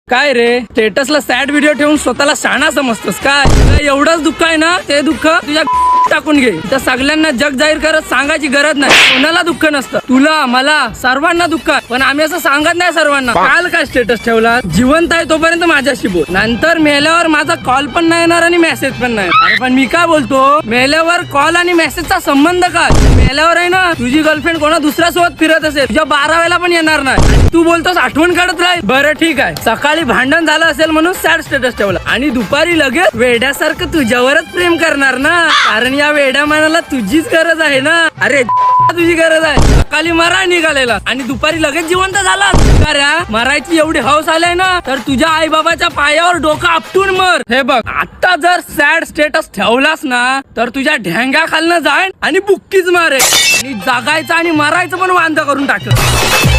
काय रे स्टेटसला sad video ठेवून स्वतःला शाणा समजतोस काय? तुला एवढंच दुःख आहे ना, ते दुःख तुझ्या टाकून घे. तर सगळ्यांना जग जाहीर करत सांगायची गरज नाही. कोणाला दुःख नसतं, तुला मला सर्वांना दुःख आहे, पण आम्ही असं सांगत नाही सर्वांना. काल काय स्टेटस ठेवला? जिवंत आहे तोपर्यंत माझ्याशी बोल, नंतर मेल्यावर माझा कॉल पण नाही येणार आणि मेसेज पण नाही. अरे पण मी काय बोलतो, मेल्यावर कॉल आणि मेसेजचा संबंध काय? मेल्यावर आहे ना तुझी गर्लफ्रेंड कोणा दुसऱ्या सोबत फिरत असेल, तुझ्या 12 वेळेला पण येणार नाही. तू बोलतोस आठवण काढत राहील. बरं ठीक आहे, सकाळी भांडण झालं असेल म्हणून सॅड स्टेटस ठेवला आणि दुपारी लगेच वेड्यासारखं तुझ्यावरच प्रेम करणार ना, कारण या वेड्या मनाला तुझीच गरज आहे ना. अरे तुझी गरज आहे. सकाळी मरा निघालेला आणि दुपारी लगेच जिवंत झाला. अरे मरायची एवढी हौस आलाय ना, तर तुझ्या आई बाबाच्या पायावर डोकं आपटून मर. हे बघ, आता जर सॅड स्टेटस ठेवलास ना, तर तुझ्या ढेंग्या खालनं जाईन आणि बुक्कीच मारे आणि जगायचं आणि मरायचं पण वांदा करून टाकलं.